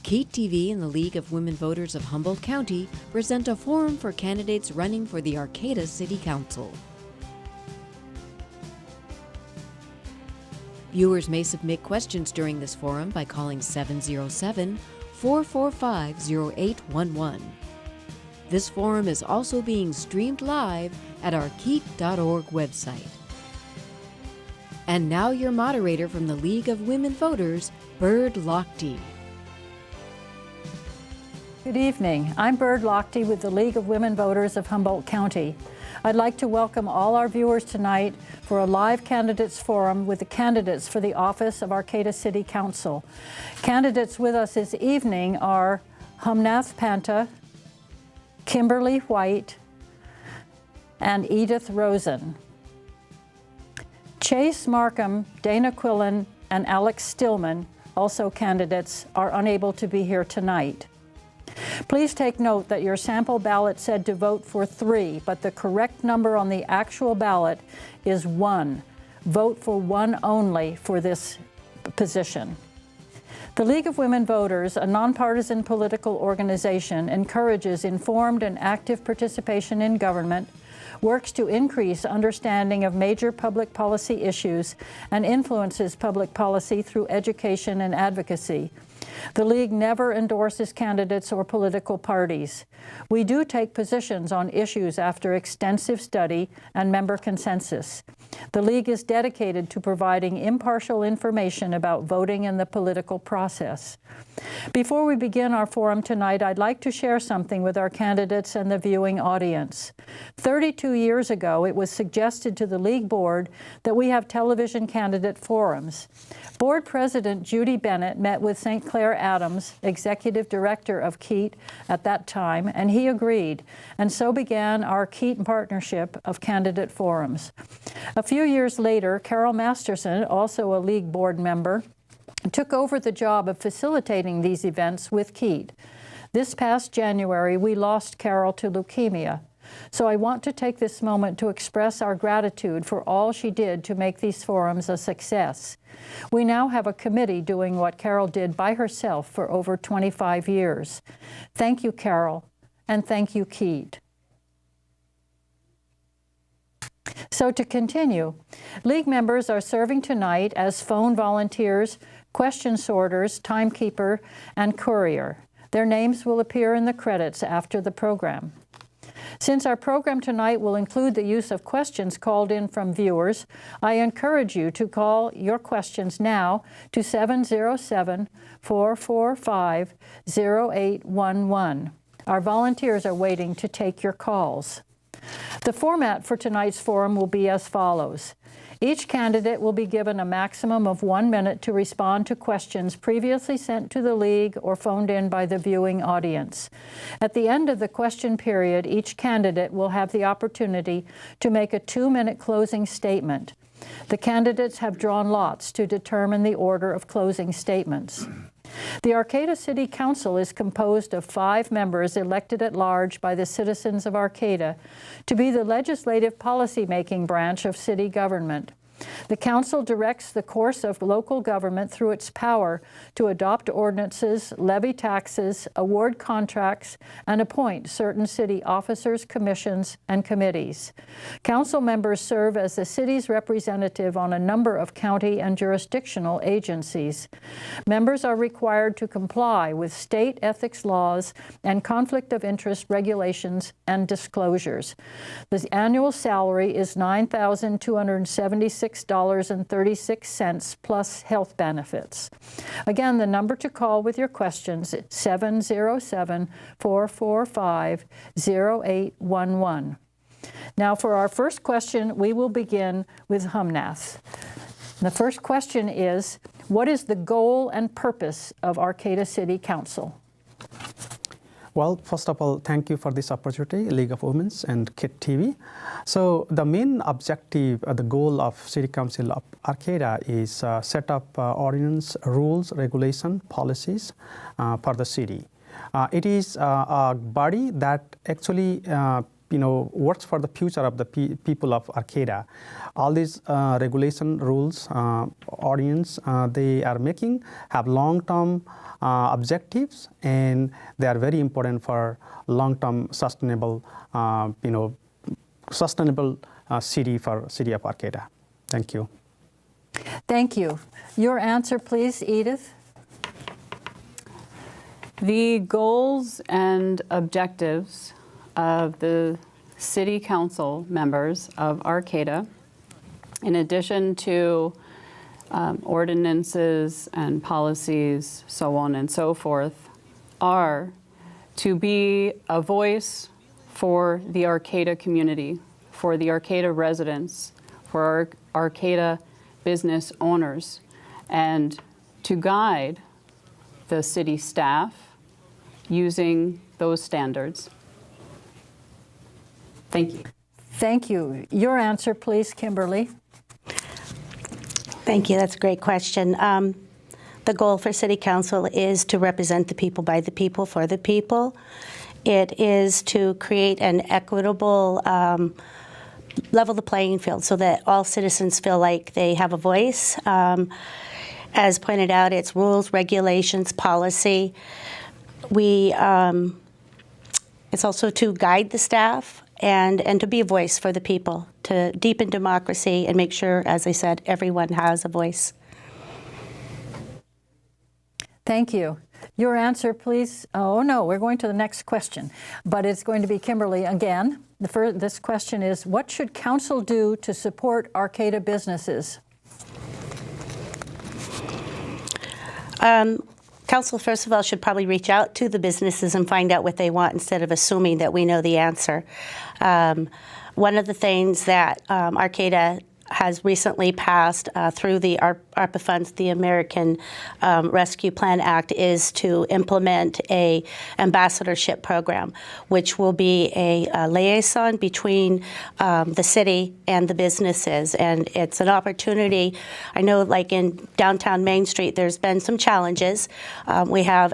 KEET-TV and the League of Women Voters of Humboldt County present a forum for candidates running for the Arcata City Council. Viewers may submit questions during this forum by calling 707-445-0811. This forum is also being streamed live at our KEET.org website. And now your moderator from the League of Women Voters, Bird Lochte. Good evening. I'm Bird Lochte with the League of Women Voters of Humboldt County. I'd like to welcome all our viewers tonight for a live candidates forum with the candidates for the office of Arcata City Council. Candidates with us this evening are Humnath Panta, Kimberley White, and Edith Rosen. Chase Marcum, Dana Quillman, and Alex Stillman, also candidates, are unable to be here tonight. Please take note that your sample ballot said to vote for 3, but the correct number on the actual ballot is 1. Vote for 1 only for this position. The League of Women Voters, a nonpartisan political organization, encourages informed and active participation in government, works to increase understanding of major public policy issues, and influences public policy through education and advocacy. The League never endorses candidates or political parties. We do take positions on issues after extensive study and member consensus. The League is dedicated to providing impartial information about voting and the political process. Before we begin our forum tonight, I'd like to share something with our candidates and the viewing audience. 32 years ago, it was suggested to the League Board that we have television candidate forums. Board President Judy Bennett met with St. Clair Adams, Executive Director of KEET at that time, and he agreed, and so began our KEET partnership of candidate forums. A few years later, Carol Masterson, also a League Board member, took over the job of facilitating these events with KEET. This past January, we lost Carol to leukemia. So I want to take this moment to express our gratitude for all she did to make these forums a success. We now have a committee doing what Carol did by herself for over 25 years. Thank you, Carol, and thank you, KEET. So to continue, League members are serving tonight as phone volunteers, question sorters, timekeeper, and courier. Their names will appear in the credits after the program. Since our program tonight will include the use of questions called in from viewers, I encourage you to call your questions now to 707-445-0811. Our volunteers are waiting to take your calls. The format for tonight's forum will be as follows. Each candidate will be given a maximum of 1 minute to respond to questions previously sent to the League or phoned in by the viewing audience. At the end of the question period, each candidate will have the opportunity to make a 2-minute closing statement. The candidates have drawn lots to determine the order of closing statements. The Arcata City Council is composed of 5 members elected at large by the citizens of Arcata to be the legislative policy-making branch of city government. The council directs the course of local government through its power to adopt ordinances, levy taxes, award contracts, and appoint certain city officers, commissions, and committees. Council members serve as the city's representative on a number of county and jurisdictional agencies. Members are required to comply with state ethics laws and conflict of interest regulations and disclosures. The annual salary is $9,276.36 plus health benefits. Again, the number to call with your questions is 707-445-0811. Now for our first question, we will begin with Humnath. The first question is, what is the goal and purpose of Arcata City Council? Well, first of all, thank you for this opportunity, League of Women and KEET-TV. So the main objective, the goal of City Council of Arcata is set up ordinance, rules, regulation, policies for the city. It is a body that actually works for the future of the people of Arcata. All these regulation rules, ordinance they are making have long-term objectives, and they are very important for long-term sustainable, city for city of Arcata. Thank you. Thank you. Your answer, please, Edith. The goals and objectives of the City Council members of Arcata, in addition to ordinances and policies, so on and so forth, are to be a voice for the Arcata community, for the Arcata residents, for Arcata business owners, and to guide the city staff using those standards. Thank you. Thank you. Your answer, please, Kimberly. Thank you. That's a great question. The goal for City Council is to represent the people by the people for the people. It is to create an equitable, level the playing field so that all citizens feel like they have a voice. As pointed out, it's rules, regulations, policy. It's also to guide the staff and to be a voice for the people, to deepen democracy and make sure, as I said, everyone has a voice. Thank you. Your answer, please. Oh, no, we're going to the next question, but it's going to be Kimberly again. This question is, what should Council do to support Arcata businesses? Council, first of all, should probably reach out to the businesses and find out what they want instead of assuming that we know the answer. One of the things that Arcata has recently passed through the ARPA funds, the American Rescue Plan Act, is to implement a ambassadorship program, which will be a liaison between the city and the businesses. And it's an opportunity. I know, like in downtown Main Street, there's been some challenges. We have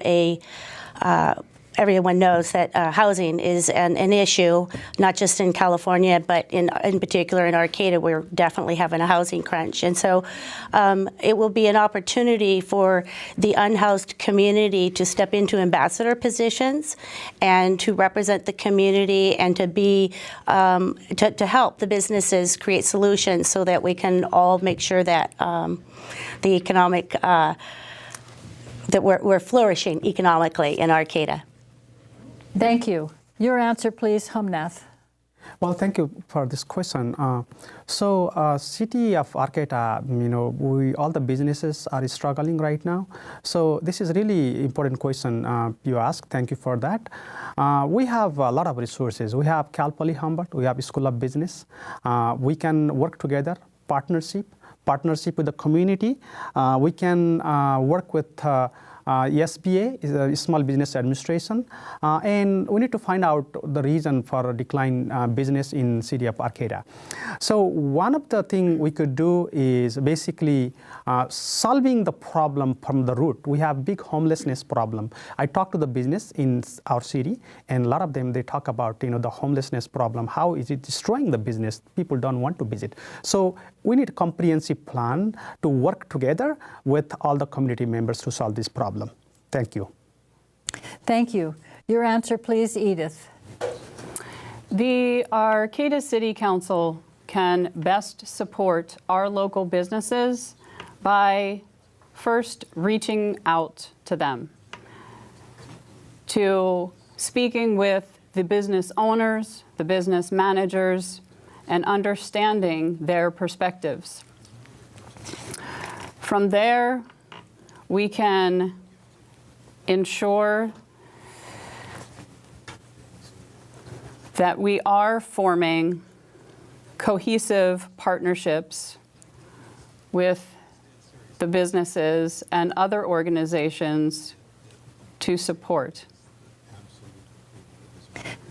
everyone knows that housing is an issue, not just in California, but in particular in Arcata, we're definitely having a housing crunch. And so it will be an opportunity for the unhoused community to step into ambassador positions and to represent the community and to be, to help the businesses create solutions so that we can all make sure that the economic, that we're flourishing economically in Arcata. Thank you. Your answer, please, Humnath. Well, thank you for this question. City of Arcata, all the businesses are struggling right now. So this is really important question you ask. Thank you for that. We have a lot of resources. We have Cal Poly Humboldt. We have School of Business. We can work together, partnership with the community. We can work with SBA, is a Small Business Administration, and we need to find out the reason for decline business in city of Arcata. So one of the things we could do is basically solving the problem from the root. We have big homelessness problem. I talk to the business in our city, and a lot of them, they talk about the homelessness problem. How is it destroying the business? People don't want to visit. So we need a comprehensive plan to work together with all the community members to solve this problem. Thank you. Thank you. Your answer, please, Edith. The Arcata City Council can best support our local businesses by first reaching out to them, to speaking with the business owners, the business managers, and understanding their perspectives. From there, we can ensure that we are forming cohesive partnerships with the businesses and other organizations to support.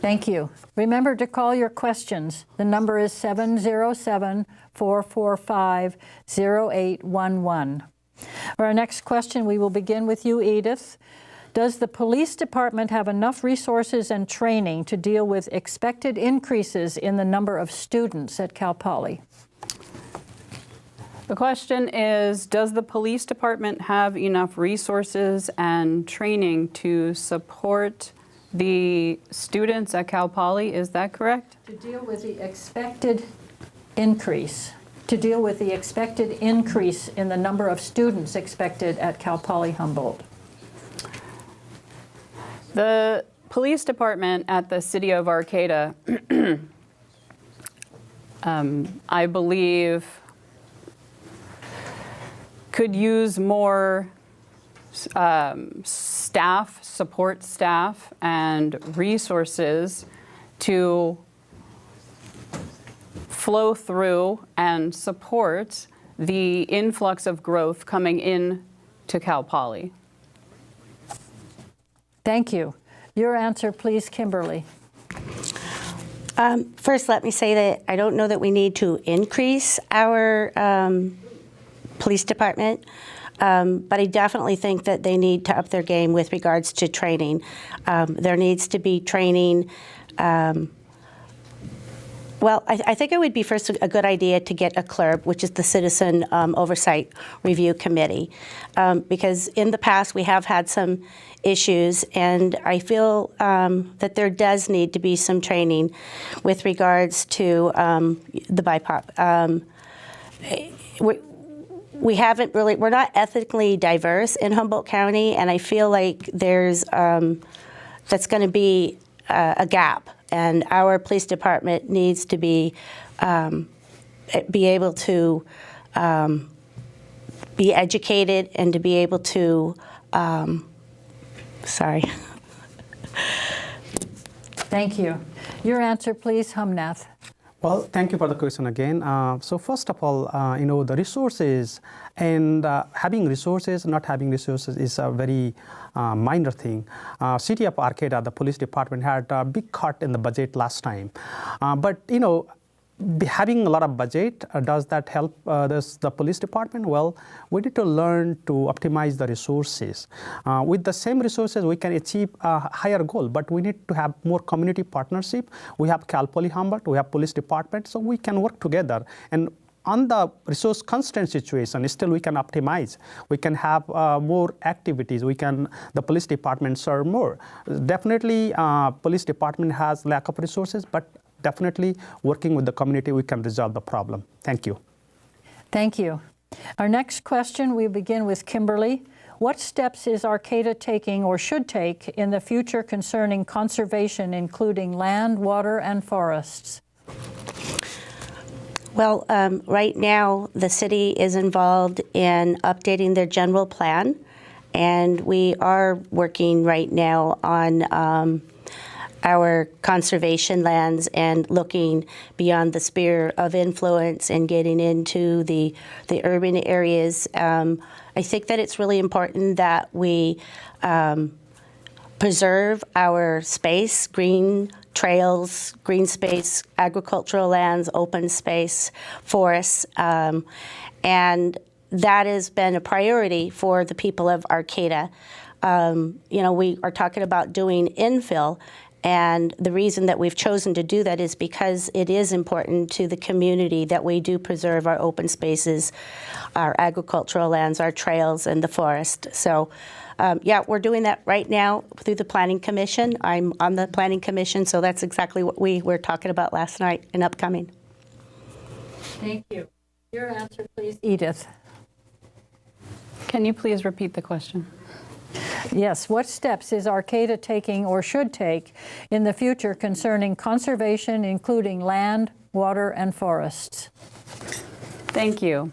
Thank you. Remember to call your questions. The number is 707-445-0811. For our next question, we will begin with you, Edith. Does the police department have enough resources and training to deal with expected increases in the number of students at Cal Poly? The question is, does the police department have enough resources and training to support the students at Cal Poly? Is that correct? To deal with the expected increase. To deal with the expected increase in the number of students expected at Cal Poly Humboldt. The police department at the city of Arcata, I believe, could use more support staff, and resources to flow through and support the influx of growth coming in to Cal Poly. Thank you. Your answer, please, Kimberly. First, let me say that I don't know that we need to increase our police department, but I definitely think that they need to up their game with regards to training. There needs to be training. Well, I think it would be first a good idea to get a CLRB, which is the Citizen Oversight Review Committee, because in the past we have had some issues, and I feel that there does need to be some training with regards to the BIPOC. We haven't really, we're not ethnically diverse in Humboldt County, and I feel like there's, that's going to be a gap. And our police department needs to be able to be educated and to be able to, sorry. Thank you. Your answer, please, Humnath. Well, thank you for the question again. So first of all, the resources and having resources, not having resources is a very minor thing. City of Arcata, the police department had a big cut in the budget last time. But, having a lot of budget, does that help the police department? Well, we need to learn to optimize the resources. With the same resources, we can achieve a higher goal, but we need to have more community partnership. We have Cal Poly Humboldt, we have police department, so we can work together. And on the resource constraint situation, still we can optimize. We can have more activities. The police department serve more. Definitely, police department has lack of resources, but definitely working with the community, we can resolve the problem. Thank you. Thank you. Our next question, we begin with Kimberly. What steps is Arcata taking or should take in the future concerning conservation, including land, water, and forests? Well, right now, the city is involved in updating their general plan, and we are working right now on our conservation lands and looking beyond the sphere of influence and getting into the urban areas. I think that it's really important that we preserve our space, green trails, green space, agricultural lands, open space, forests, and that has been a priority for the people of Arcata. We are talking about doing infill, and the reason that we've chosen to do that is because it is important to the community that we do preserve our open spaces, our agricultural lands, our trails, and the forest. So, yeah, we're doing that right now through the Planning Commission. I'm on the Planning Commission, so that's exactly what we were talking about last night and upcoming. Thank you. Your answer, please, Edith. Can you please repeat the question? Yes. What steps is Arcata taking or should take in the future concerning conservation, including land, water, and forests? Thank you.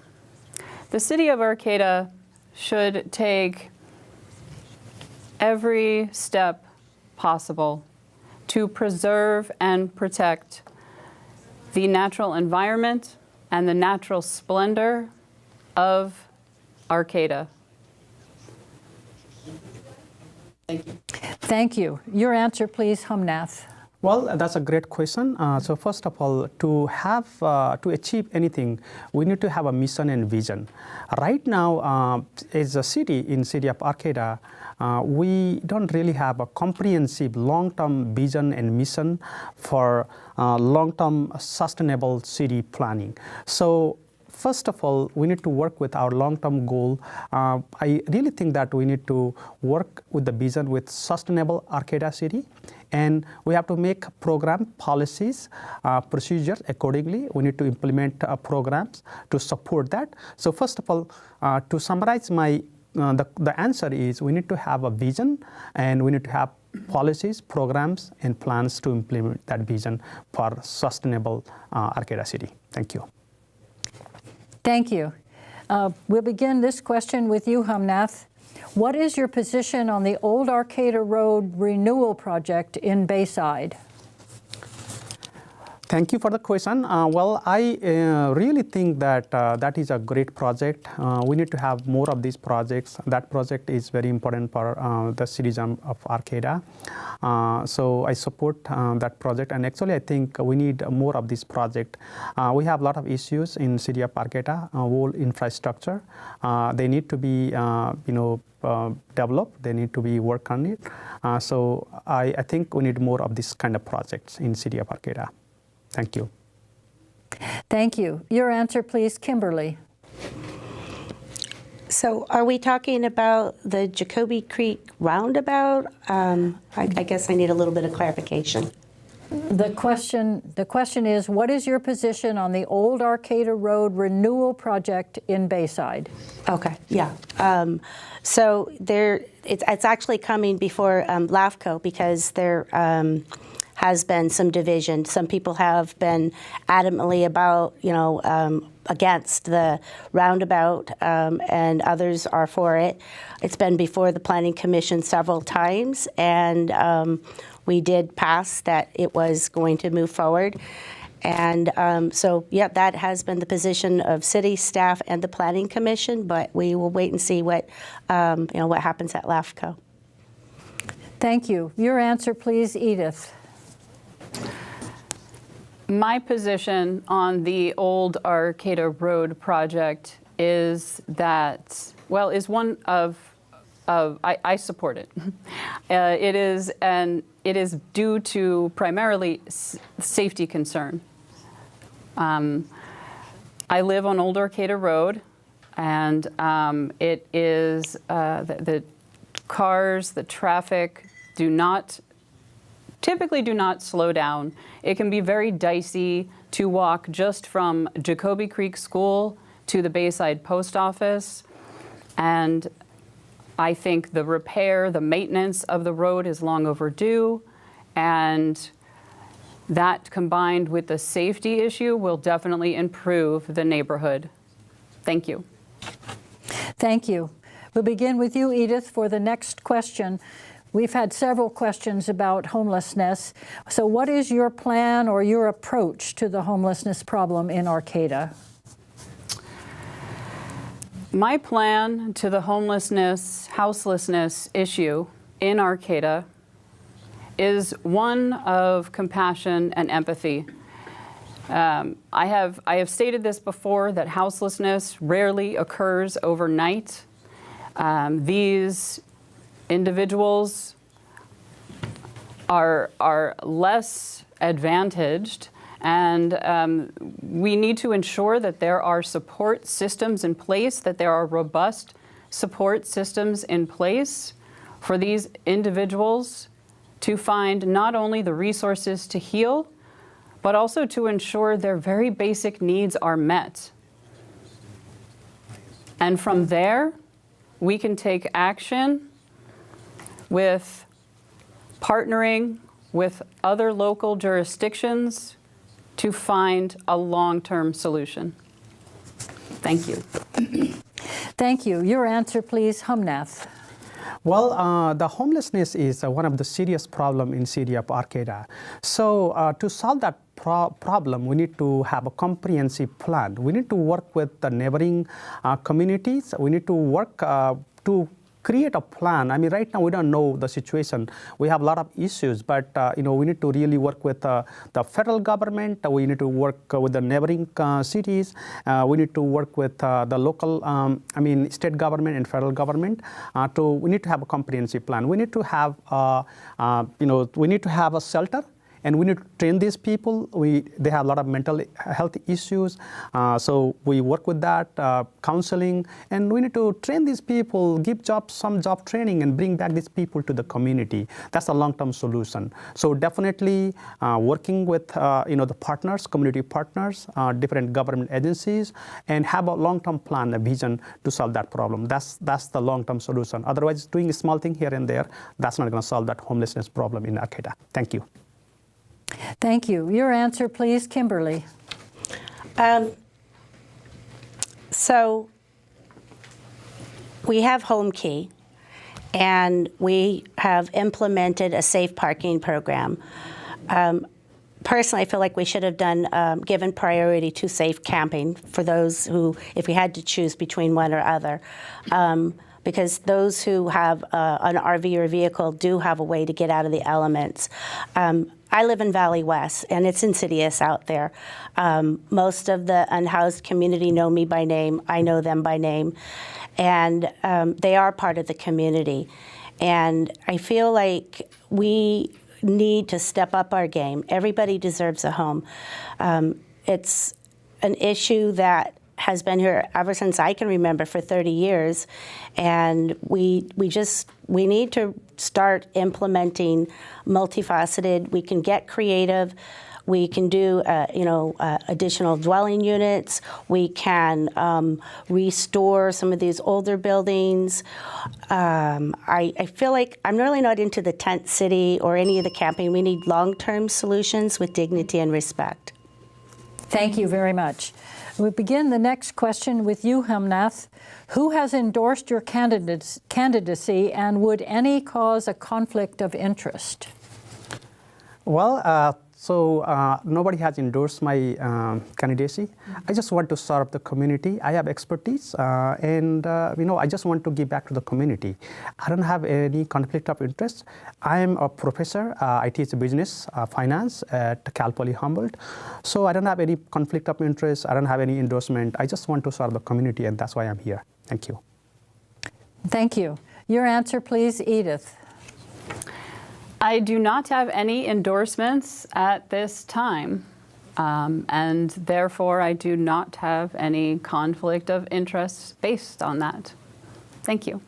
The city of Arcata should take every step possible to preserve and protect the natural environment and the natural splendor of Arcata. Thank you. Thank you. Your answer, please, Humnath. Well, that's a great question. So first of all, to achieve anything, we need to have a mission and vision. Right now, as a city in city of Arcata, we don't really have a comprehensive long-term vision and mission for long-term sustainable city planning. So first of all, we need to work with our long-term goal. I really think that we need to work with the vision with sustainable Arcata City, and we have to make program policies, procedures accordingly. We need to implement programs to support that. So first of all, to summarize the answer is we need to have a vision, and we need to have policies, programs, and plans to implement that vision for sustainable Arcata City. Thank you. Thank you. We'll begin this question with you, Humnath. What is your position on the Old Arcata Road renewal project in Bayside? Thank you for the question. Well, I really think that that is a great project. We need to have more of these projects. That project is very important for the citizen of Arcata. So I support that project. And actually, I think we need more of this project. We have a lot of issues in city of Arcata, whole infrastructure. They need to be, developed. They need to be worked on it. So I think we need more of this kind of projects in city of Arcata. Thank you. Thank you. Your answer, please, Kimberley. So are we talking about the Jacoby Creek roundabout? I guess I need a little bit of clarification. The question is, what is your position on the Old Arcata Road renewal project in Bayside? Okay, yeah. So it's actually coming before LAFCO because there has been some division. Some people have been adamantly about, against the roundabout, and others are for it. It's been before the Planning Commission several times, and we did pass that it was going to move forward. And so, yeah, that has been the position of city staff and the Planning Commission, but we will wait and see what happens at LAFCO. Thank you. Your answer, please, Edith. My position on the Old Arcata Road project is that, well, is one of I support it. It is due to primarily safety concern. I live on Old Arcata Road, and it is the cars, the traffic typically do not slow down. It can be very dicey to walk just from Jacoby Creek School to the Bayside Post Office, and I think the repair, the maintenance of the road is long overdue, and that combined with the safety issue will definitely improve the neighborhood. Thank you. Thank you. We'll begin with you, Edith, for the next question. We've had several questions about homelessness. So what is your plan or your approach to the homelessness problem in Arcata? My plan to the houselessness issue in Arcata is one of compassion and empathy. I have stated this before, that houselessness rarely occurs overnight. These individuals are less advantaged, and we need to ensure that there are support systems in place, that there are robust support systems in place for these individuals to find not only the resources to heal, but also to ensure their very basic needs are met. And from there, we can take action with partnering with other local jurisdictions to find a long-term solution. Thank you. Thank you. Your answer, please, Humnath. Well, the homelessness is one of the serious problems in city of Arcata. So to solve that problem, we need to have a comprehensive plan. We need to work with the neighboring communities. We need to work to create a plan. I mean, right now we don't know the situation. We have a lot of issues, but we need to really work with the federal government. We need to work with the neighboring cities. We need to work with the local, state government and federal government. We need to have a comprehensive plan. We need to have, we need to have a shelter. And we need to train these people. They have a lot of mental health issues. So we work with that, counseling. And we need to train these people, give some job training, and bring back these people to the community. That's a long-term solution. So definitely working with the partners, community partners, different government agencies, and have a long-term plan, a vision to solve that problem. That's the long-term solution. Otherwise, doing a small thing here and there, that's not going to solve that homelessness problem in Arcata. Thank you. Thank you. Your answer, please, Kimberly. So we have Home Key, and we have implemented a safe parking program. Personally, I feel like we should have given priority to safe camping for those who, if we had to choose between one or other. Because those who have an RV or vehicle do have a way to get out of the elements. I live in Valley West, and it's insidious out there. Most of the unhoused community know me by name. I know them by name. And they are part of the community. And I feel like we need to step up our game. Everybody deserves a home. It's an issue that has been here ever since I can remember, for 30 years, and we need to start implementing multifaceted. We can get creative. We can do additional dwelling units. We can restore some of these older buildings. I feel like I'm really not into the tent city or any of the camping. We need long-term solutions with dignity and respect. Thank you very much. We begin the next question with you, Humnath. Who has endorsed your candidacy, and would any cause a conflict of interest? Well, nobody has endorsed my candidacy. I just want to serve the community. I have expertise, and I just want to give back to the community. I don't have any conflict of interest. I am a professor. I teach business finance at Cal Poly Humboldt. So I don't have any conflict of interest. I don't have any endorsement. I just want to serve the community, and that's why I'm here. Thank you. Thank you. Your answer, please, Edith. I do not have any endorsements at this time, and therefore I do not have any conflict of interest based on that. Thank you.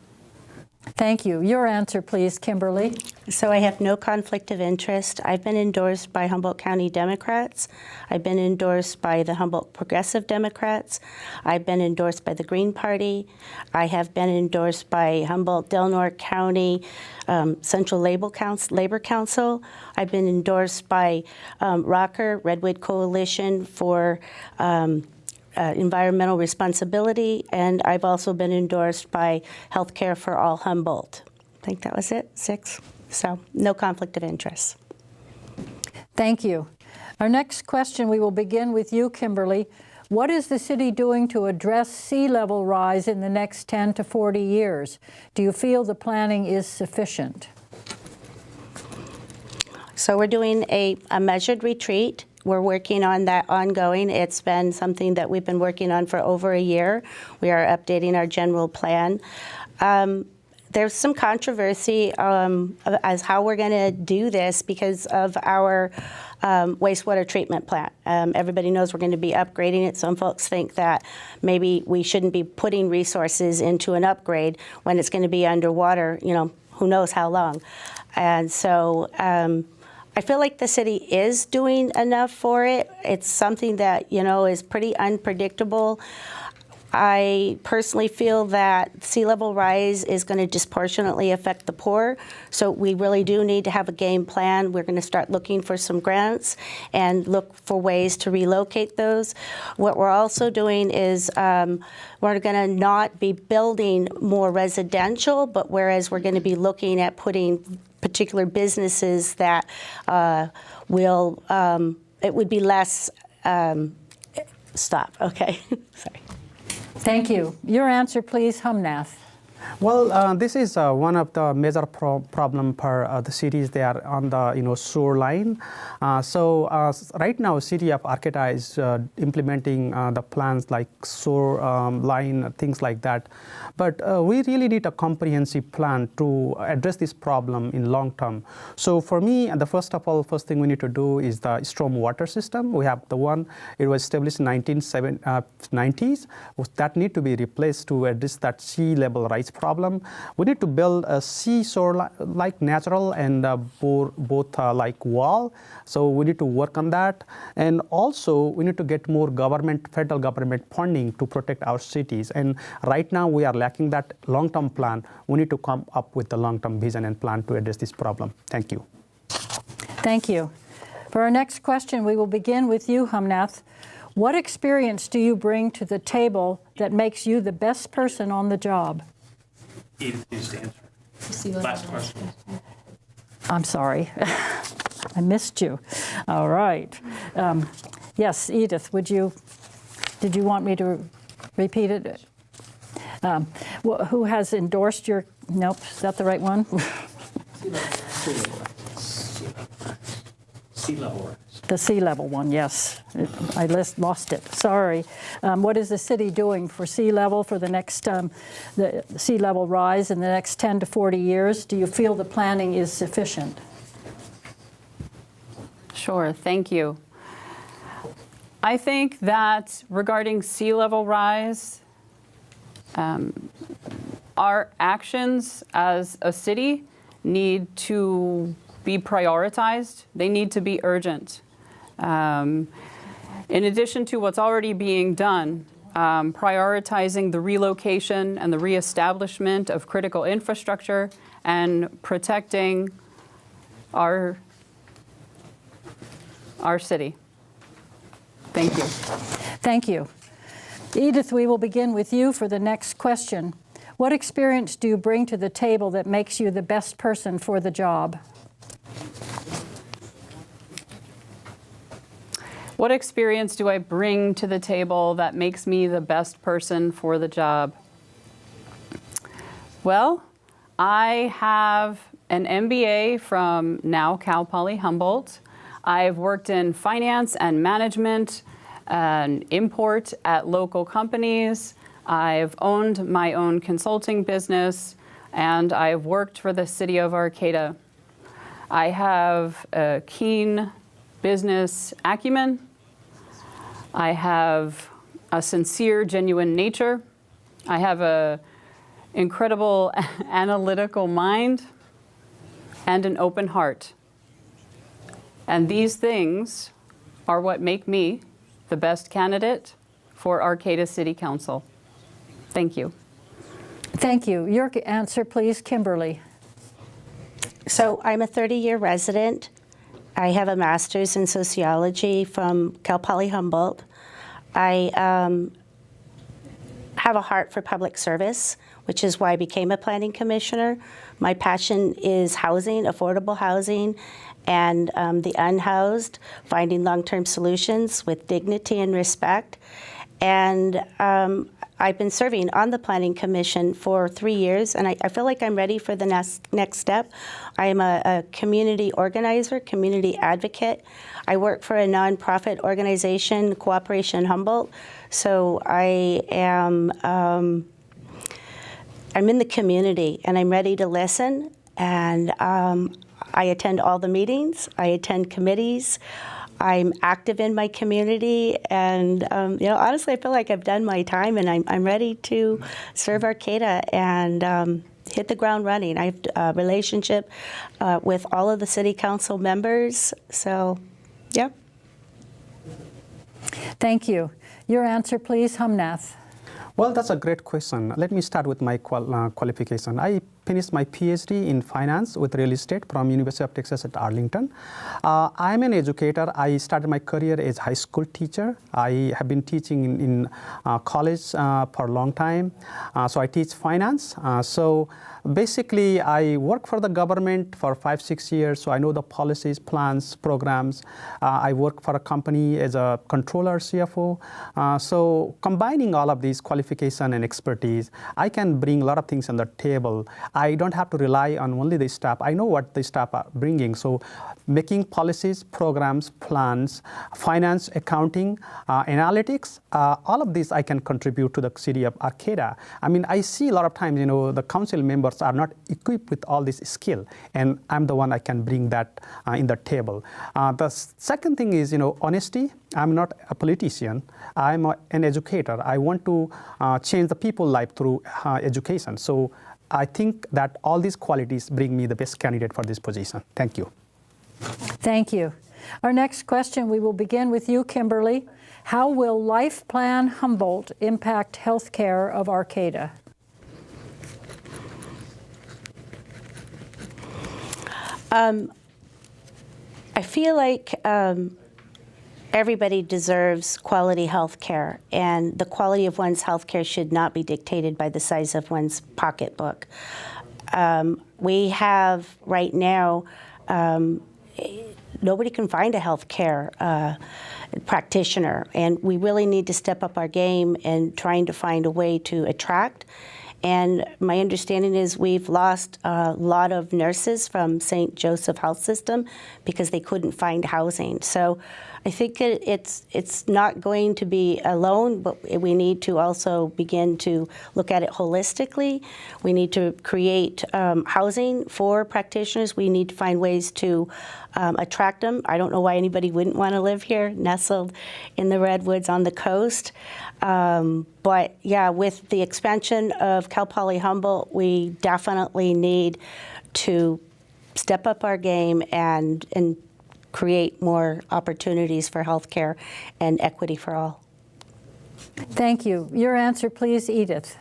Thank you. Your answer, please, Kimberly. So I have no conflict of interest. I've been endorsed by Humboldt County Democrats. I've been endorsed by the Humboldt Progressive Democrats. I've been endorsed by the Green Party. I have been endorsed by Humboldt-Delnor County Central Labor Council. I've been endorsed by Rocker Redwood Coalition for environmental responsibility, and I've also been endorsed by Healthcare for All Humboldt. I think that was it, 6. So no conflict of interest. Thank you. Our next question, we will begin with you, Kimberly. What is the city doing to address sea level rise in the next 10 to 40 years? Do you feel the planning is sufficient? So we're doing a measured retreat. We're working on that ongoing. It's been something that we've been working on for over a year. We are updating our general plan. There's some controversy as how we're going to do this because of our wastewater treatment plant. Everybody knows we're going to be upgrading it. Some folks think that maybe we shouldn't be putting resources into an upgrade when it's going to be underwater, who knows how long. And so I feel like the city is doing enough for it. It's something that, is pretty unpredictable. I personally feel that sea level rise is going to disproportionately affect the poor, so we really do need to have a game plan. We're going to start looking for some grants and look for ways to relocate those. What we're also doing is we're going to not be building more residential, but whereas we're going to be looking at putting particular businesses that will, it would be less, stop, okay, sorry. Thank you. Your answer, please, Humnath. Well, this is one of the major problem for the cities. They are on the shoreline. Right now, city of Arcata is implementing the plans like shoreline, things like that. But we really need a comprehensive plan to address this problem in long term. So for me, the first thing we need to do is the storm water system. We have the one, it was established in 1990s. That need to be replaced to address that sea level rise problem. We need to build a seashore like natural and both like wall. So we need to work on that. And also we need to get more federal government funding to protect our cities. And right now we are lacking that long-term plan. We need to come up with the long-term vision and plan to address this problem. Thank you. Thank you. For our next question, we will begin with you, Humnath. What experience do you bring to the table that makes you the best person on the job? Edith needs to answer. Last question. I'm sorry. I missed you. All right. Yes, Edith, did you want me to repeat it? Who has endorsed your, nope, is that the right one? Sea level rise. The sea level one, yes. I lost it, sorry. What is the city doing for sea level for the next, the sea level rise in the next 10 to 40 years? Do you feel the planning is sufficient? Sure, thank you. I think that regarding sea level rise, our actions as a city need to be prioritized. They need to be urgent. In addition to what's already being done, prioritizing the relocation and the reestablishment of critical infrastructure and protecting our city. Thank you. Thank you. Edith, we will begin with you for the next question. What experience do you bring to the table that makes you the best person for the job? What experience do I bring to the table that makes me the best person for the job? Well, I have an MBA from now Cal Poly Humboldt. I've worked in finance and management and import at local companies. I've owned my own consulting business, and I've worked for the city of Arcata. I have a keen business acumen. I have a sincere, genuine nature. I have an incredible analytical mind and an open heart. And these things are what make me the best candidate for Arcata City Council. Thank you. Thank you. Your answer, please, Kimberley. So I'm a 30-year resident. I have a master's in sociology from Cal Poly Humboldt. I have a heart for public service, which is why I became a planning commissioner. My passion is housing, affordable housing, and the unhoused, finding long-term solutions with dignity and respect. And I've been serving on the Planning Commission for 3 years, and I feel like I'm ready for the next step. I am a community organizer, community advocate. I work for a nonprofit organization, Cooperation Humboldt. So I am I'm in the community, and I'm ready to listen. And I attend all the meetings. I attend committees. I'm active in my community, and honestly, I feel like I've done my time, and I'm ready to serve Arcata and hit the ground running. I have a relationship with all of the city council members, so yeah. Thank you. Your answer, please, Humnath. Well, that's a great question. Let me start with my qualification. I finished my PhD in finance with real estate from University of Texas at Arlington. I'm an educator. I started my career as a high school teacher. I have been teaching in college for a long time. So I teach finance. basically, I work for the government for 5-6 years, so I know the policies, plans, programs. I work for a company as a controller, CFO. So combining all of these qualification and expertise, I can bring a lot of things on the table. I don't have to rely on only the staff. I know what the staff are bringing. So making policies, programs, plans, finance, accounting, analytics, all of this I can contribute to the city of Arcata. I mean, I see a lot of times, the council members are not equipped with all this skill, and I'm the one I can bring that in the table. The second thing is, honesty. I'm not a politician. I'm an educator. I want to change the people's life through education. So I think that all these qualities bring me the best candidate for this position. Thank you. Thank you. Our next question, we will begin with you, Kimberly. How will Life Plan Humboldt impact health care of Arcata? I feel like everybody deserves quality health care, and the quality of one's health care should not be dictated by the size of one's pocketbook. We have right now, nobody can find a health care practitioner, and we really need to step up our game in trying to find a way to attract. And my understanding is we've lost a lot of nurses from St. Joseph Health System because they couldn't find housing. So I think it's not going to be alone, but we need to also begin to look at it holistically. We need to create housing for practitioners. We need to find ways to attract them. I don't know why anybody wouldn't want to live here, nestled in the redwoods on the coast. But yeah, with the expansion of Cal Poly Humboldt, we definitely need to step up our game and create more opportunities for healthcare and equity for all. Thank you. Your answer, please, Edith.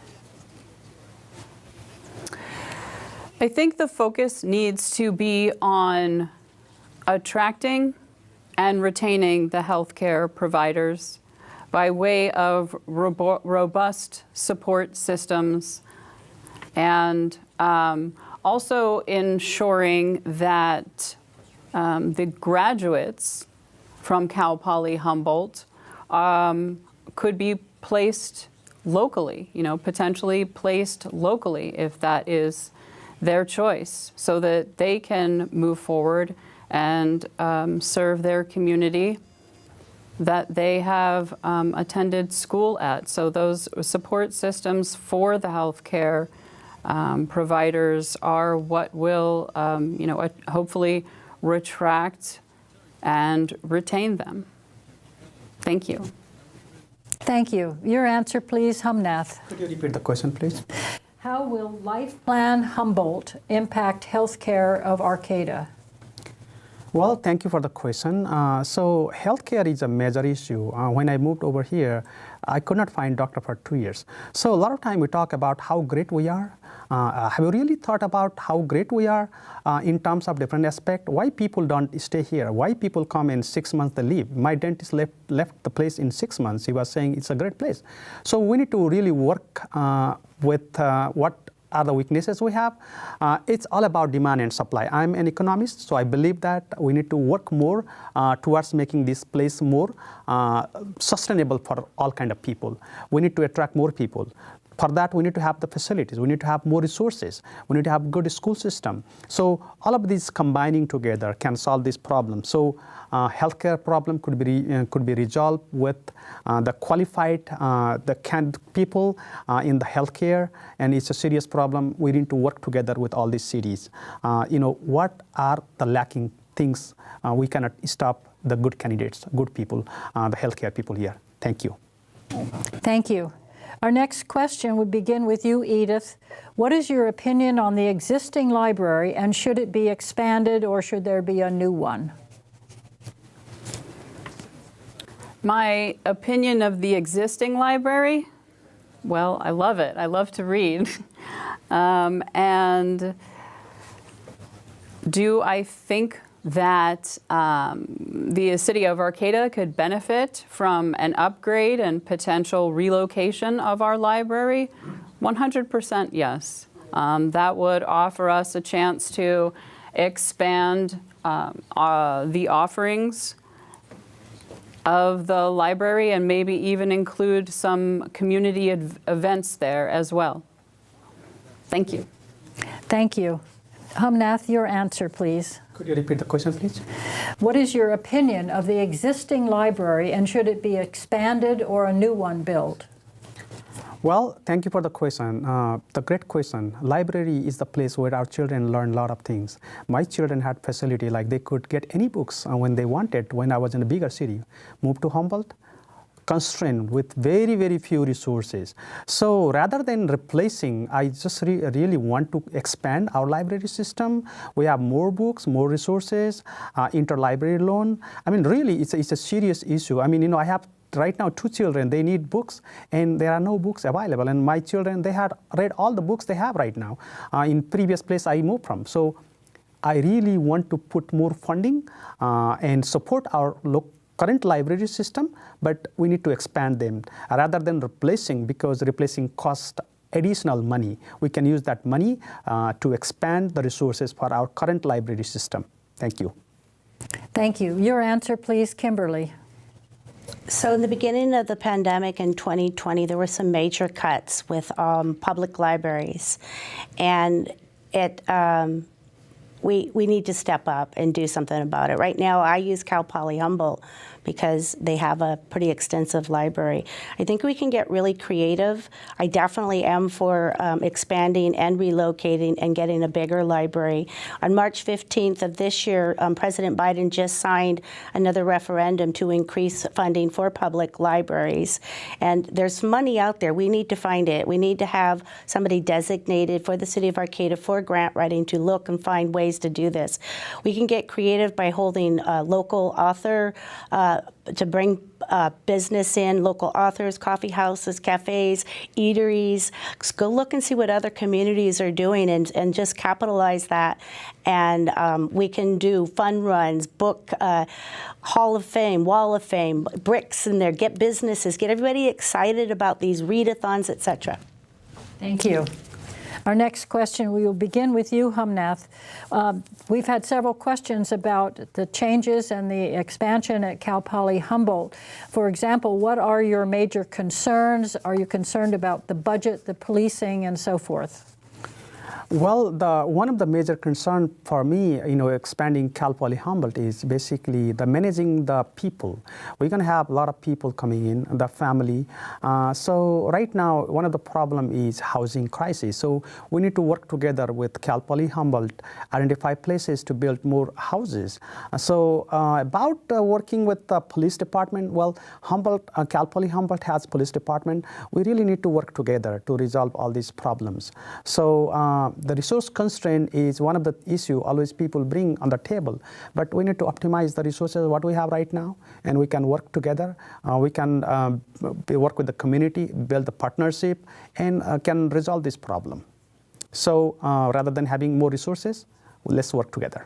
I think the focus needs to be on attracting and retaining the healthcare providers by way of robust support systems, and also ensuring that the graduates from Cal Poly Humboldt could be placed locally, potentially placed locally if that is their choice, so that they can move forward and serve their community that they have attended school at. So those support systems for the healthcare providers are what will, hopefully retract and retain them. Thank you. Thank you. Your answer, please, Humnath. Could you repeat the question, please? How will Life Plan Humboldt impact healthcare of Arcata? Well, thank you for the question. So healthcare is a major issue. When I moved over here, I could not find a doctor for 2 years. So a lot of time we talk about how great we are. Have you really thought about how great we are in terms of different aspects? Why people don't stay here? Why people come in 6 months they leave? My dentist left the place in 6 months. He was saying it's a great place. So we need to really work with what are the weaknesses we have. It's all about demand and supply. I'm an economist, so I believe that we need to work more towards making this place more sustainable for all kind of people. We need to attract more people. For that, we need to have the facilities. We need to have more resources. We need to have good school system. So all of these combining together can solve this problem. So healthcare problem could be resolved with the qualified people in the healthcare, and it's a serious problem. We need to work together with all these cities. What are the lacking things? We cannot stop the good candidates, good people, the healthcare people here. Thank you. Thank you. Our next question would begin with you, Edith. What is your opinion on the existing library, and should it be expanded or should there be a new one? My opinion of the existing library? Well, I love it. I love to read. And do I think that the city of Arcata could benefit from an upgrade and potential relocation of our library? 100% yes. That would offer us a chance to expand the offerings of the library and maybe even include some community events there as well. Thank you. Thank you. Humnath, your answer, please. Could you repeat the question, please? What is your opinion of the existing library, and should it be expanded or a new one built? Well, thank you for the question. The great question. Library is the place where our children learn a lot of things. My children had facility like they could get any books when they wanted when I was in a bigger city. Moved to Humboldt, constrained with very, very few resources. So rather than replacing, I just really want to expand our library system. We have more books, more resources, interlibrary loan. I mean, really, it's a serious issue. I mean, you know, I have right now 2 children, they need books, and there are no books available. And my children, they had read all the books they have right now in previous place I moved from. So I really want to put more funding and support our current library system, but we need to expand them rather than replacing, because replacing costs additional money. We can use that money to expand the resources for our current library system. Thank you. Thank you. Your answer, please, Kimberly. So in the beginning of the pandemic in 2020, there were some major cuts with public libraries, and we need to step up and do something about it. Right now, I use Cal Poly Humboldt because they have a pretty extensive library. I think we can get really creative. I definitely am for expanding and relocating and getting a bigger library. On March 15th of this year, President Biden just signed another referendum to increase funding for public libraries. And there's money out there. We need to find it. We need to have somebody designated for the city of Arcata for grant writing to look and find ways to do this. We can get creative by holding local author to bring business in, local authors, coffee houses, cafes, eateries. Just go look and see what other communities are doing and just capitalize that. And we can do fun runs, book Hall of Fame, Wall of Fame, bricks in there, get businesses, get everybody excited about these readathons, etc. Thank you. Our next question, we will begin with you, Humnath. We've had several questions about the changes and the expansion at Cal Poly Humboldt. For example, what are your major concerns? Are you concerned about the budget, the policing, and so forth? Well, one of the major concerns for me, expanding Cal Poly Humboldt is basically the managing the people. We're going to have a lot of people coming in, the family. So right now, one of the problem is housing crisis. So we need to work together with Cal Poly Humboldt, identify places to build more houses. So about working with the police department, well, Cal Poly Humboldt has police department. We really need to work together to resolve all these problems. So the resource constraint is one of the issue always people bring on the table, but we need to optimize the resources what we have right now, and we can work together. We can work with the community, build the partnership, and can resolve this problem. So rather than having more resources, let's work together.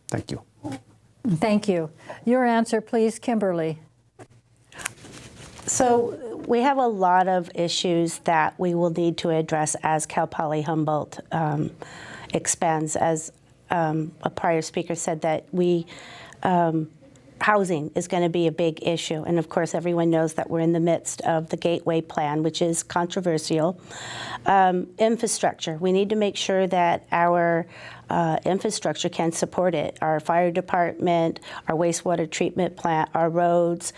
Thank you. Thank you. Your answer, please, Kimberly. So we have a lot of issues that we will need to address as Cal Poly Humboldt expands. As a prior speaker said, that housing is going to be a big issue. And of course, everyone knows that we're in the midst of the Gateway Plan, which is controversial. Infrastructure. We need to make sure that our infrastructure can support it. Our fire department, our wastewater treatment plant, our roads.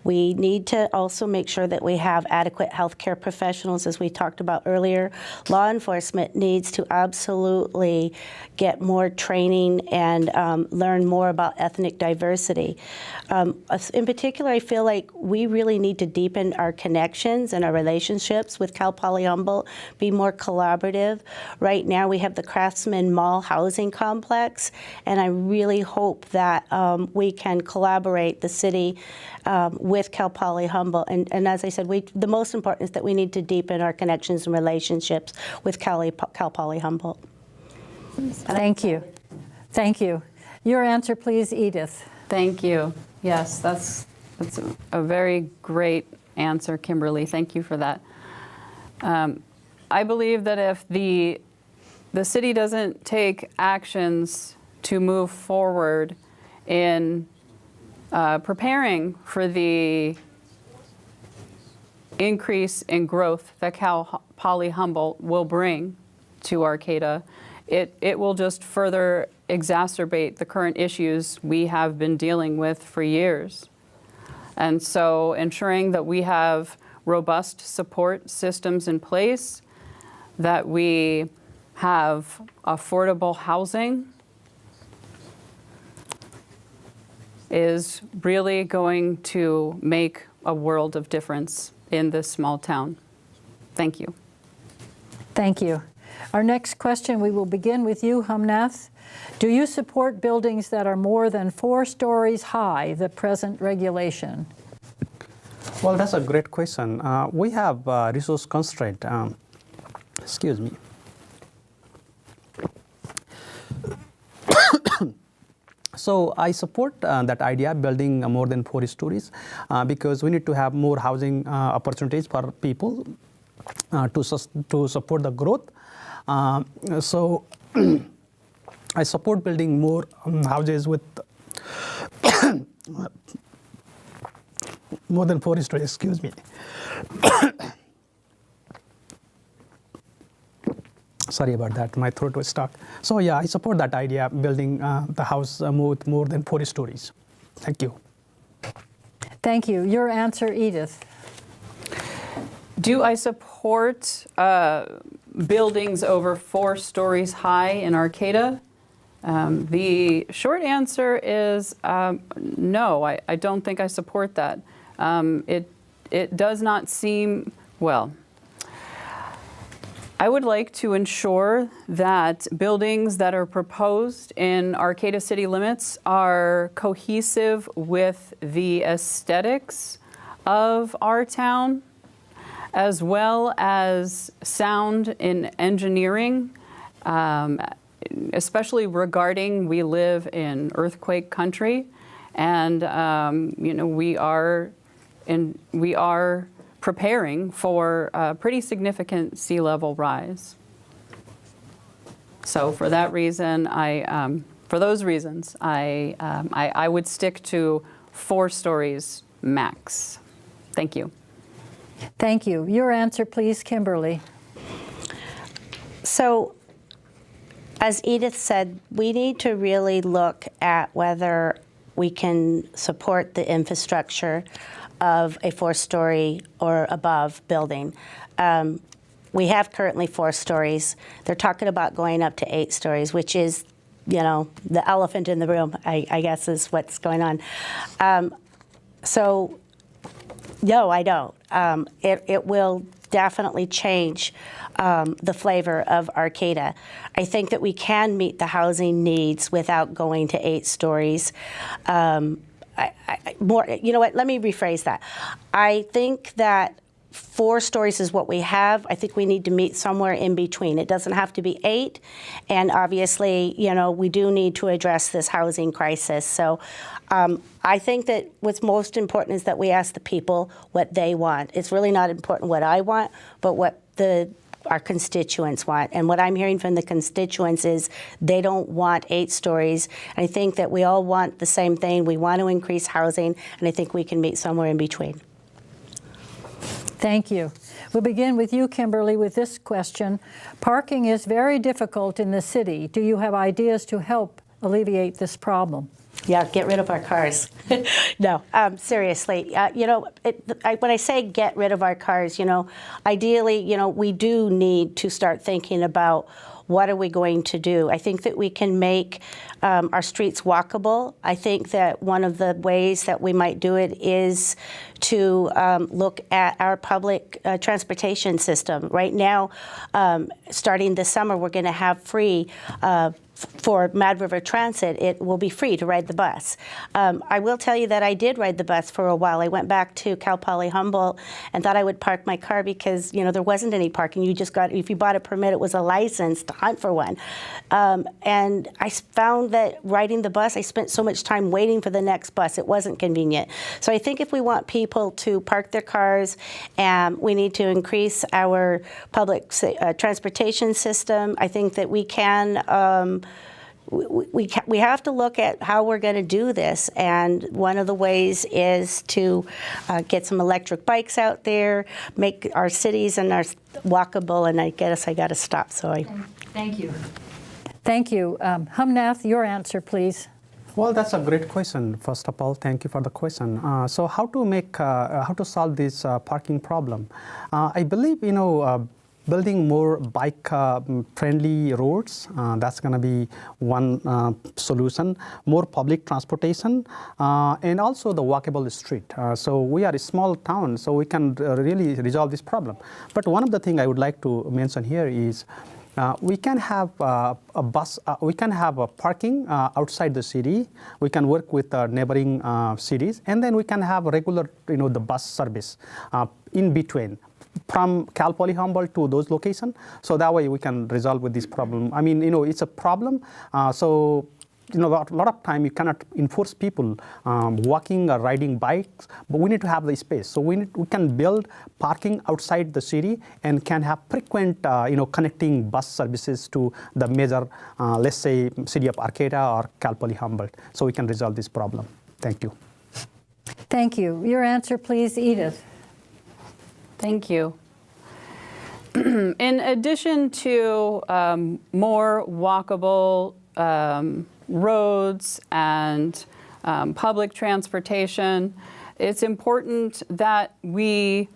We need to also make sure that we have adequate healthcare professionals, as we talked about earlier. Law enforcement needs to absolutely get more training and learn more about ethnic diversity. In particular, I feel like we really need to deepen our connections and our relationships with Cal Poly Humboldt, be more collaborative. Right now, we have the Craftsman Mall housing complex, and I really hope that we can collaborate, the city, with Cal Poly Humboldt. And as I said, the most important is that we need to deepen our connections and relationships with Cal Poly Humboldt. Thank you. Thank you. Your answer, please, Edith. Thank you. Yes, that's a very great answer, Kimberly. Thank you for that. I believe that if the city doesn't take actions to move forward in preparing for the increase in growth that Cal Poly Humboldt will bring to Arcata, it will just further exacerbate the current issues we have been dealing with for years. And so ensuring that we have robust support systems in place, that we have affordable housing, is really going to make a world of difference in this small town. Thank you. Thank you. Our next question, we will begin with you, Humnath. Do you support buildings that are more than 4 stories high, the present regulation? Well, that's a great question. We have resource constraint. Excuse me. So I support that idea, building more than 4 stories, because we need to have more housing opportunities for people to support the growth. So I support building more houses with more than 4 stories, excuse me. Sorry about that, my throat was stuck. So yeah, I support that idea, building the house with more than 4 stories. Thank you. Thank you. Your answer, Edith. Do I support buildings over 4 stories high in Arcata? The short answer is no, I don't think I support that. It does not seem, well, I would like to ensure that buildings that are proposed in Arcata city limits are cohesive with the aesthetics of our town, as well as sound in engineering, especially regarding we live in earthquake country, and you know, we are preparing for a pretty significant sea level rise. So for that reason, for those reasons, I would stick to 4 stories max. Thank you. Thank you. Your answer, please, Kimberly. So, as Edith said, we need to really look at whether we can support the infrastructure of a 4-story or above building. We have currently 4 stories. They're talking about going up to 8 stories, which is, you know, the elephant in the room, I guess is what's going on. So, no, I don't. It will definitely change the flavor of Arcata. I think that we can meet the housing needs without going to 8 stories. More, you know what, let me rephrase that. I think that 4 stories is what we have. I think we need to meet somewhere in between. It doesn't have to be 8, and obviously, you know, we do need to address this housing crisis. So I think that what's most important is that we ask the people what they want. It's really not important what I want, but what our constituents want. And what I'm hearing from the constituents is they don't want 8 stories. And I think that we all want the same thing. We want to increase housing, and I think we can meet somewhere in between. Thank you. We'll begin with you, Kimberly, with this question. Parking is very difficult in the city. Do you have ideas to help alleviate this problem? Yeah, get rid of our cars. No, seriously. You know, when I say get rid of our cars, you know, ideally, you know, we do need to start thinking about what are we going to do. I think that we can make our streets walkable. I think that one of the ways that we might do it is to look at our public transportation system. Right now, starting this summer, we're going to have free for Mad River Transit, it will be free to ride the bus. I will tell you that I did ride the bus for a while. I went back to Cal Poly Humboldt and thought I would park my car because, you know, there wasn't any parking. You just got, if you bought a permit, it was a license to hunt for one. And I found that riding the bus, I spent so much time waiting for the next bus. It wasn't convenient. So I think if we want people to park their cars, we need to increase our public transportation system. I think that we can. We have to look at how we're going to do this, and one of the ways is to get some electric bikes out there, make our cities and our walkable, and I guess I got to stop. So Thank you. Thank you. Humnath, your answer, please. Well, that's a great question. First of all, thank you for the question. So how to solve this parking problem? I believe, building more bike-friendly roads, that's going to be one solution. More public transportation, and also the walkable street. So we are a small town, so we can really resolve this problem. But one of the things I would like to mention here is we can have we can have a parking outside the city. We can work with neighboring cities, and then we can have regular, the bus service in between, from Cal Poly Humboldt to those locations. So that way we can resolve with this problem. I mean, it's a problem. So, a lot of time you cannot enforce people walking or riding bikes, but we need to have the space. So we can build parking outside the city and can have frequent, connecting bus services to the major, let's say, city of Arcata or Cal Poly Humboldt. So we can resolve this problem. Thank you. Thank you. Your answer, please, Edith. Thank you. In addition to more walkable roads and public transportation, it's important that we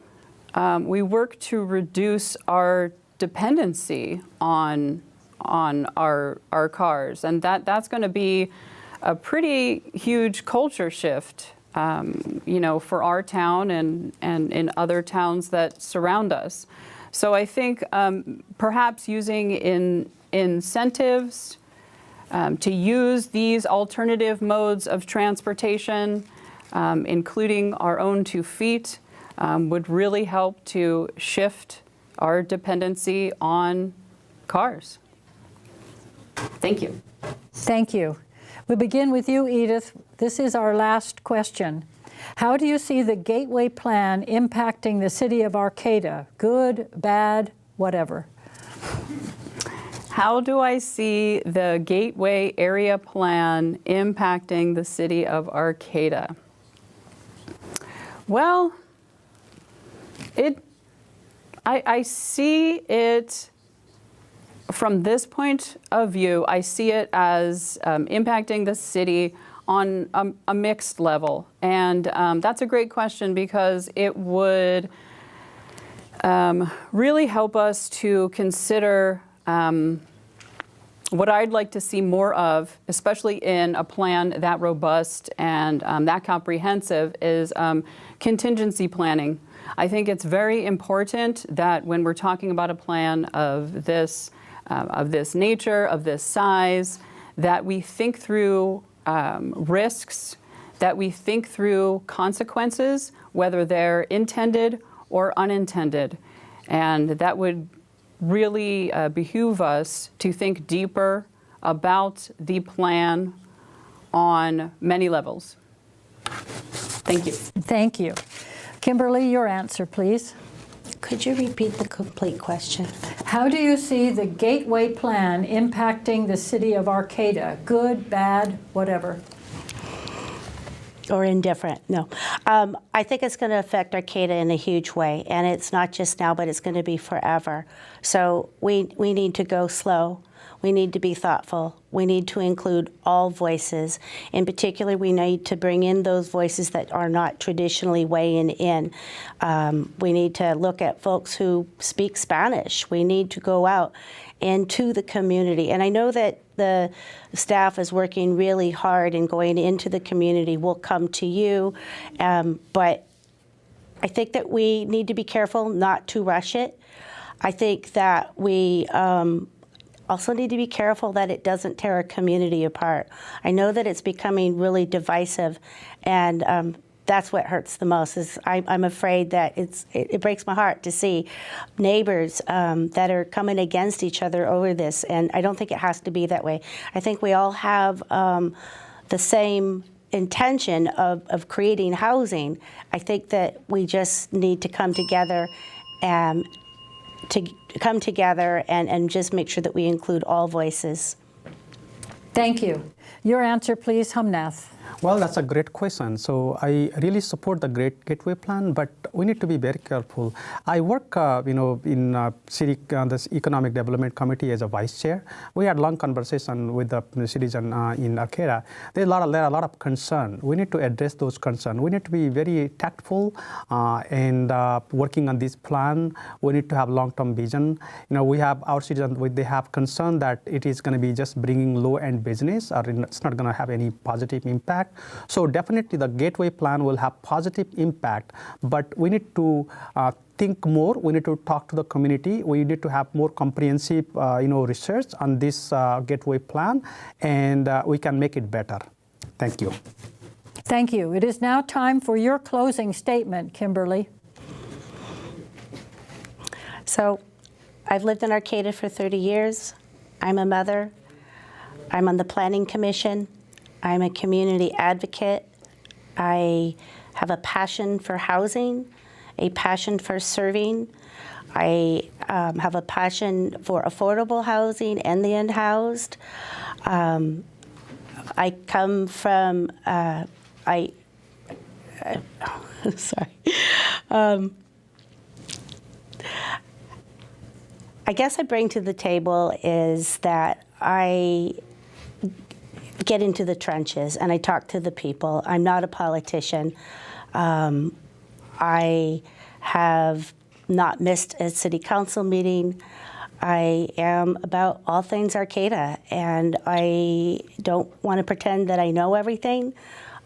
work to reduce our dependency on our cars, and that's going to be a pretty huge culture shift. For our town and in other towns that surround us. So I think perhaps using incentives to use these alternative modes of transportation, including our own 2 feet, would really help to shift our dependency on cars. Thank you. Thank you. We begin with you, Edith. This is our last question. How do you see the Gateway Plan impacting the city of Arcata? Good, bad, whatever. How do I see the Gateway Area Plan impacting the city of Arcata? Well, I see it from this point of view. I see it as impacting the city on a mixed level. And that's a great question, because it would really help us to consider what I'd like to see more of, especially in a plan that robust and that comprehensive, is contingency planning. I think it's very important that when we're talking about a plan of this nature, of this size, that we think through risks, that we think through consequences, whether they're intended or unintended. And that would really behoove us to think deeper about the plan on many levels. Thank you. Thank you. Kimberly, your answer, please. Could you repeat the complete question? How do you see the Gateway Plan impacting the city of Arcata? Good, bad, whatever. Or indifferent? No. I think it's going to affect Arcata in a huge way, and it's not just now, but it's going to be forever. So we need to go slow. We need to be thoughtful. We need to include all voices. In particular, we need to bring in those voices that are not traditionally weighing in. We need to look at folks who speak Spanish. We need to go out into the community. And I know that the staff is working really hard in going into the community. We'll come to you, but I think that we need to be careful not to rush it. I think that we also need to be careful that it doesn't tear our community apart. I know that it's becoming really divisive, and that's what hurts the most. Is I'm afraid that it breaks my heart to see neighbors that are coming against each other over this, and I don't think it has to be that way. I think we all have the same intention of creating housing. I think that we just need to come together and just make sure that we include all voices. Thank you. Your answer, please, Humnath. Well, that's a great question. So I really support the Great Gateway Plan, but we need to be very careful. I work, in city this Economic Development Committee as a vice chair. We had long conversation with the citizen in Arcata. There are a lot of concern. We need to address those concerns. We need to be very tactful and working on this plan. We need to have long-term vision. We have our citizens. They have concern that it is going to be just bringing low-end business, or it's not going to have any positive impact. So definitely the Gateway Plan will have positive impact, but we need to think more. We need to talk to the community. We need to have more comprehensive research on this Gateway Plan, and we can make it better. Thank you. Thank you. It is now time for your closing statement, Kimberley. So I've lived in Arcata for 30 years. I'm a mother. I'm on the Planning Commission. I'm a community advocate. I have a passion for housing, a passion for serving. I have a passion for affordable housing and the unhoused. I come from, sorry. I guess I bring to the table is that I get into the trenches and I talk to the people. I'm not a politician. I have not missed a city council meeting. I am about all things Arcata, and I don't want to pretend that I know everything,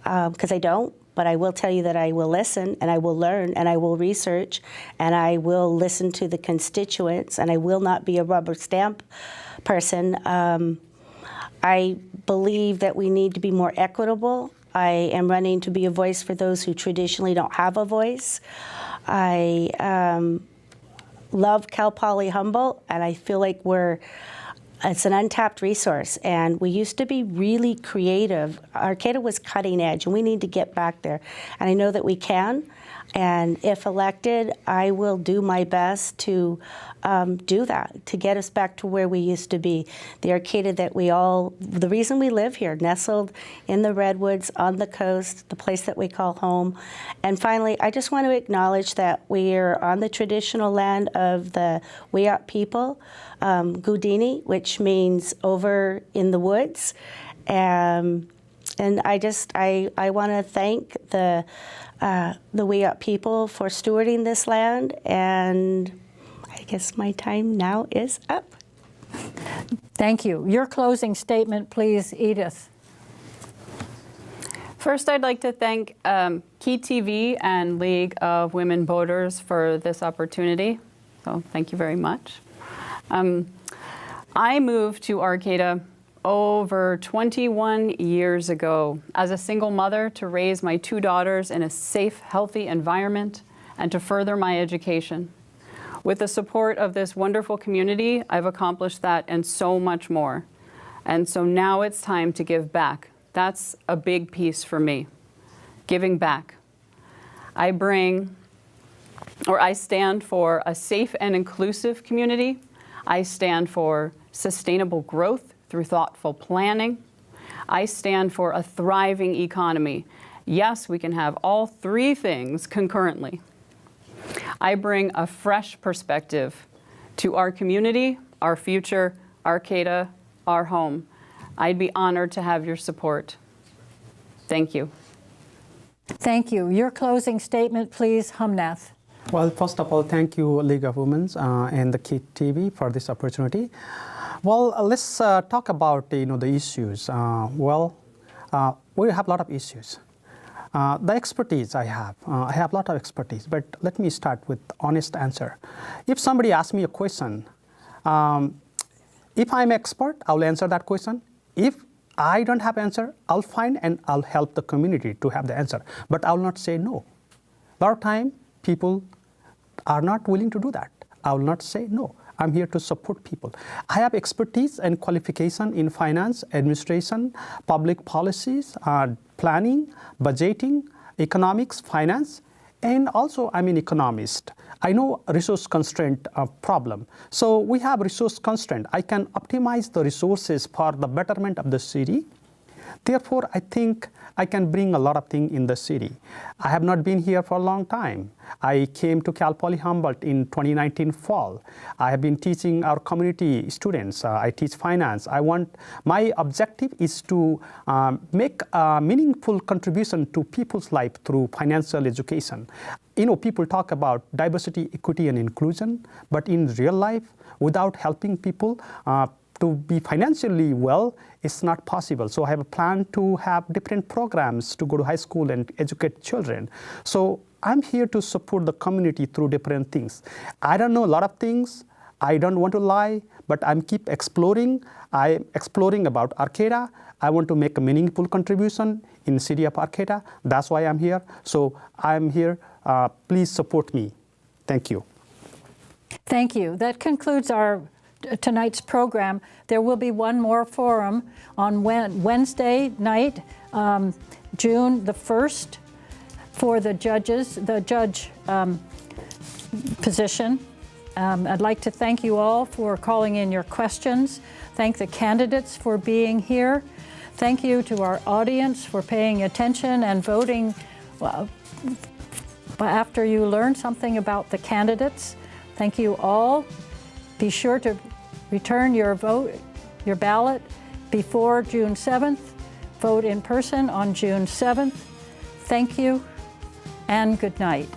because I don't, but I will tell you that I will listen, and I will learn, and I will research, and I will listen to the constituents, and I will not be a rubber stamp person. I believe that we need to be more equitable. I am running to be a voice for those who traditionally don't have a voice. I love Cal Poly Humboldt, and I feel like it's an untapped resource, and we used to be really creative. Arcata was cutting edge, and we need to get back there. And I know that we can, and if elected, I will do my best to do that, to get us back to where we used to be. The Arcata that the reason we live here, nestled in the redwoods, on the coast, the place that we call home. And finally, I just want to acknowledge that we are on the traditional land of the Wiyot people, Gudini, which means over in the woods. And I want to thank the Wiyot people for stewarding this land, and I guess my time now is up. Thank you. Your closing statement, please, Edith. First, I'd like to thank KEET-TV and League of Women Voters for this opportunity. So thank you very much. I moved to Arcata over 21 years ago as a single mother to raise my 2 daughters in a safe, healthy environment and to further my education. With the support of this wonderful community, I've accomplished that and so much more. And so now it's time to give back. That's a big piece for me, giving back. I stand for a safe and inclusive community. I stand for sustainable growth through thoughtful planning. I stand for a thriving economy. Yes, we can have all 3 things concurrently. I bring a fresh perspective to our community, our future, Arcata, our home. I'd be honored to have your support. Thank you. Thank you. Your closing statement, please, Humnath. Well, first of all, thank you, League of Women and the KEET-TV for this opportunity. Well, let's talk about the issues. We have a lot of issues. The expertise I have a lot of expertise, but let me start with honest answer. If somebody asks me a question, if I'm expert, I'll answer that question. If I don't have answer, I'll find and I'll help the community to have the answer. But I will not say no. A lot of time, people are not willing to do that. I will not say no. I'm here to support people. I have expertise and qualification in finance, administration, public policies, planning, budgeting, economics, finance, and also I'm an economist. I know resource constraint problem. So we have resource constraint. I can optimize the resources for the betterment of the city. Therefore, I think I can bring a lot of things in the city. I have not been here for a long time. I came to Cal Poly Humboldt in 2019 fall. I have been teaching our community students. I teach finance. My objective is to make a meaningful contribution to people's life through financial education. You know, people talk about diversity, equity, and inclusion, but in real life, without helping people to be financially well, it's not possible. So I have a plan to have different programs to go to high school and educate children. So I'm here to support the community through different things. I don't know a lot of things. I don't want to lie, but I'm keep exploring. I'm exploring about Arcata. I want to make a meaningful contribution in the city of Arcata. That's why I'm here. So I'm here. Please support me. Thank you. Thank you. That concludes our tonight's program. There will be one more forum on Wednesday night, June the 1st, for the judge position. I'd like to thank you all for calling in your questions. Thank the candidates for being here. Thank you to our audience for paying attention and voting after you learned something about the candidates. Thank you all. Be sure to return your vote, your ballot, before June 7th. Vote in person on June 7th. Thank you and good night.